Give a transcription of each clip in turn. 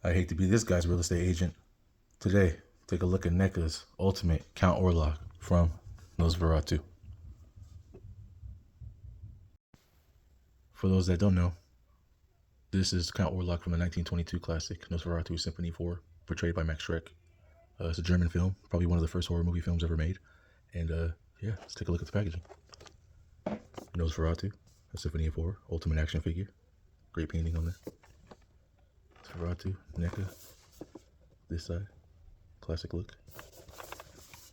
I hate to be this guy's real estate agent. Today, take a look at NECA's ultimate Count Orlok from Nosferatu. For those that don't know, this is Count Orlok from the 1922 classic Nosferatu Symphony 4, portrayed by Max Schreck. It's a German film, probably one of the first horror movie films ever made. And yeah, let's take a look at the packaging. Nosferatu, a Symphony 4, ultimate action figure. Great painting on there. Nosferatu, NECA. This side, classic look.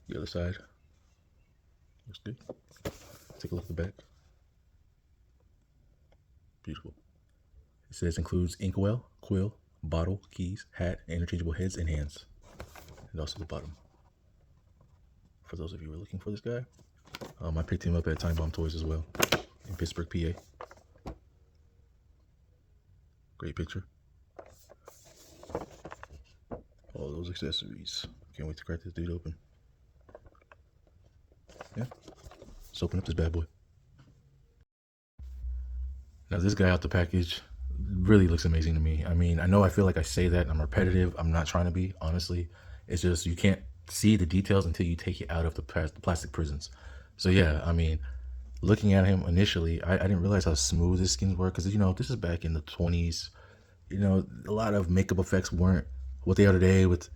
The other side, looks good. Take a look at the back. Beautiful. It says includes inkwell, quill, bottle, keys, hat, and interchangeable heads and hands. And also the bottom. For those of you who are looking for this guy, I picked him up at Time Bomb Toys as well in Pittsburgh, PA. Great picture. All those accessories. Can't wait to crack this dude open. Yeah. Let's open up this bad boy. Now this guy out the package really looks amazing to me. I mean, I know I feel like I say that I'm repetitive. I'm not trying to be, honestly. It's just you can't see the details until you take it out of the plastic prisons. So yeah, I mean, looking at him initially, I didn't realize how smooth his skins were because, you know, this is back in the 20s. You know, a lot of makeup effects weren't what they are today with,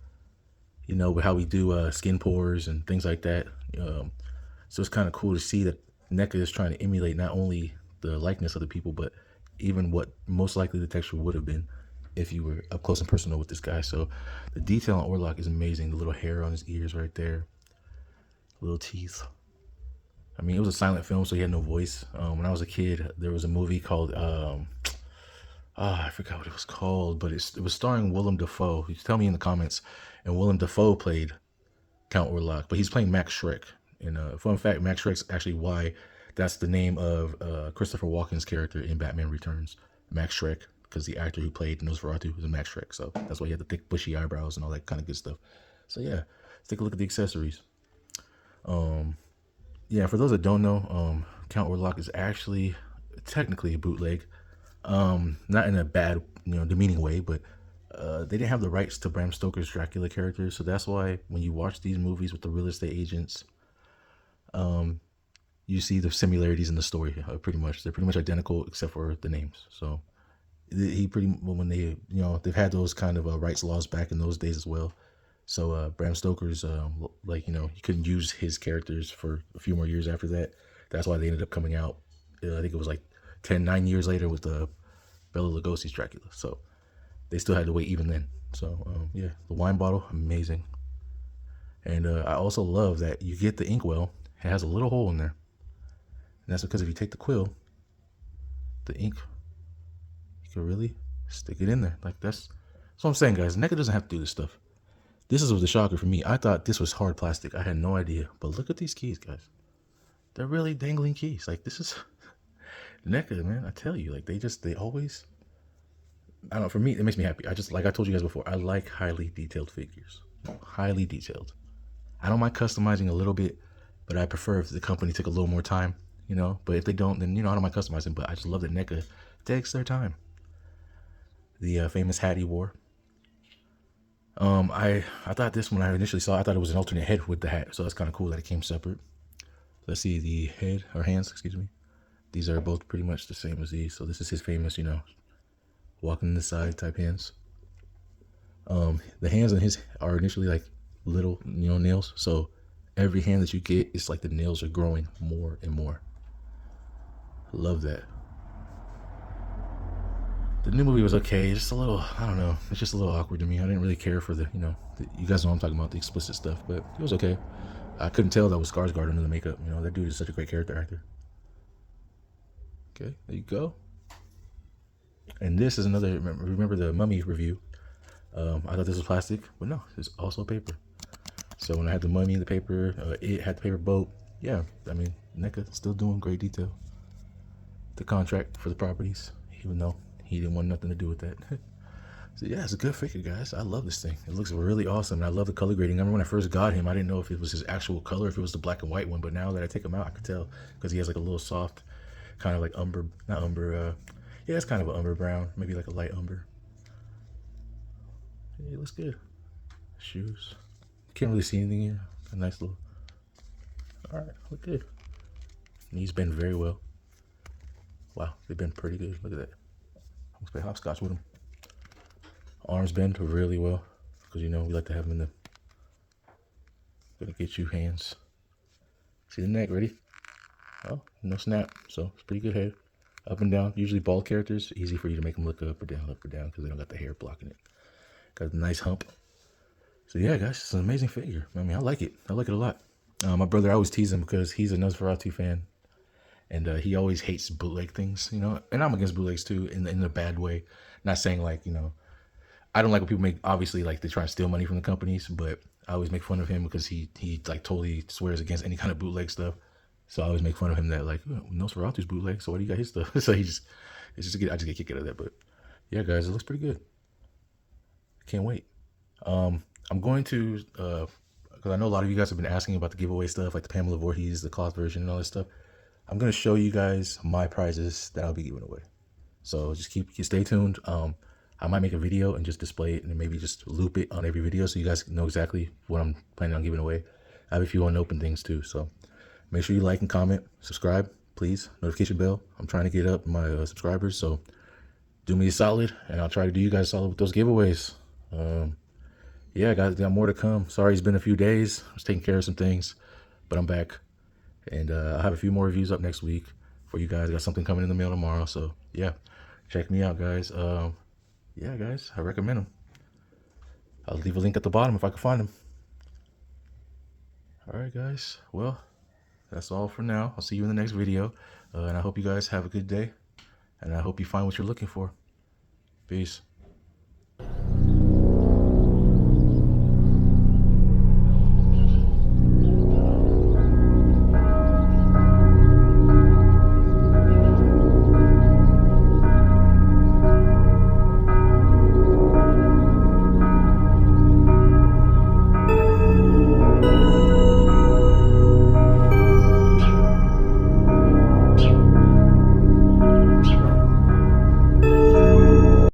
you know, with how we do skin pores and things like that. So it's kind of cool to see that NECA is trying to emulate not only the likeness of the people, but even what most likely the texture would have been if you were up close and personal with this guy. So the detail on Orlok is amazing. The little hair on his ears right there, little teeth. I mean, it was a silent film, so he had no voice. When I was a kid, there was a movie called I forgot what it was called, but it was starring Willem Dafoe. You tell me in the comments. And Willem Dafoe played Count Orlok, but he's playing Max Schreck. And fun fact, Max Schreck's actually why that's the name of Christopher Walken's character in Batman Returns, Max Schreck, because the actor who played Nosferatu was Max Schreck. So that's why he had the thick, bushy eyebrows and all that kind of good stuff. So yeah, let's take a look at the accessories. Yeah, for those that don't know, Count Orlok is actually technically a bootleg. Not in a bad, you know, demeaning way, but they didn't have the rights to Bram Stoker's Dracula character. So that's why when you watch these movies with the real estate agents, you see the similarities in the story. They're pretty much identical except for the names. So when they, you know, they've had those kind of rights laws back in those days as well. So Bram Stoker's like, you know, he couldn't use his characters for a few more years after that. That's why they ended up coming out. I think it was like 9 years later with Bela Lugosi's Dracula. So they still had to wait even then. So yeah, the wine bottle, amazing. And I also love that you get the inkwell. It has a little hole in there. And that's because if you take the quill, the ink, you can really stick it in there. Like that's what I'm saying, guys. NECA doesn't have to do this stuff. This was the shocker for me. I thought this was hard plastic. I had no idea. But look at these keys, guys. They're really dangling keys. Like this is NECA, man. I tell you, like they always, I don't know, for me, it makes me happy. Like I told you guys before, I like highly detailed figures. Highly detailed. I don't mind customizing a little bit, but I prefer if the company took a little more time, you know. But if they don't, then, you know, I don't mind customizing. But I just love that NECA takes their time. The famous hat he wore. I thought this when I initially saw it, I thought it was an alternate head with the hat. So that's kind of cool that it came separate. Let's see the head, or hands, excuse me. These are both pretty much the same as these. So this is his famous, you know, walking the side type hands. The hands on his are initially like little, you know, nails. So every hand that you get, it's like the nails are growing more and more. Love that. The new movie was okay. Just a little, I don't know. It's just a little awkward to me. I didn't really care for the, you know, you guys know what I'm talking about, the explicit stuff, but it was okay. I couldn't tell that was Skarsgård under the makeup. You know, that dude is such a great character actor. Okay, there you go. And this is another, remember the Mummy review? I thought this was plastic, but no, it's also paper. So when I had the Mummy in the paper, it had the paper boat. Yeah, I mean, NECA still doing great detail. The contract for the properties, even though he didn't want nothing to do with that. So yeah, it's a good figure, guys. I love this thing. It looks really awesome. And I love the color grading. I remember when I first got him, I didn't know if it was his actual color, if it was the black and white one. But now that I take him out, I could tell because he has like a little soft, kind of like yeah, it's kind of an umber brown, maybe like a light umber. Yeah, it looks good. Shoes. Can't really see anything here. A nice little. All right, look good. Knees bend very well. Wow, they bend pretty good. Look at that. Let's play hopscotch with them. Arms bend really well because you know we like to have them in the. Gonna get you hands. See the neck, ready? Oh, no snap. So it's pretty good hair. Up and down. Usually bald characters, easy for you to make them look up or down because they don't got the hair blocking it. Got a nice hump. So yeah, guys, it's an amazing figure. I mean, I like it. I like it a lot. My brother, I always tease him because he's a Nosferatu fan, and he always hates bootleg things, you know. And I'm against bootlegs too, in a bad way. Not saying like, you know, I don't like when people make, obviously, like they try to steal money from the companies, but I always make fun of him because he like totally swears against any kind of bootleg stuff. So I always make fun of him that like, oh, Nosferatu's bootleg, so why do you got his stuff? So I just get a kick out of that. But yeah, guys, it looks pretty good. Can't wait. I'm going to because I know a lot of you guys have been asking about the giveaway stuff, like the Pamela Voorhees, the cloth version, and all this stuff. I'm gonna show you guys my prizes that I'll be giving away. So just stay tuned. I might make a video and just display it and maybe just loop it on every video so you guys know exactly what I'm planning on giving away. I have a few unopened things too, so make sure you like and comment, subscribe, please, notification bell. I'm trying to get up my subscribers, so do me a solid, and I'll try to do you guys a solid with those giveaways. Yeah, guys, got more to come. Sorry, it's been a few days. I was taking care of some things, but I'm back, and I'll have a few more reviews up next week for you guys. Got something coming in the mail tomorrow, so yeah, check me out, guys. Yeah, guys, I recommend them. I'll leave a link at the bottom if I can find them. All right, guys. Well, that's all for now. I'll see you in the next video, and I hope you guys have a good day, and I hope you find what you're looking for. Peace.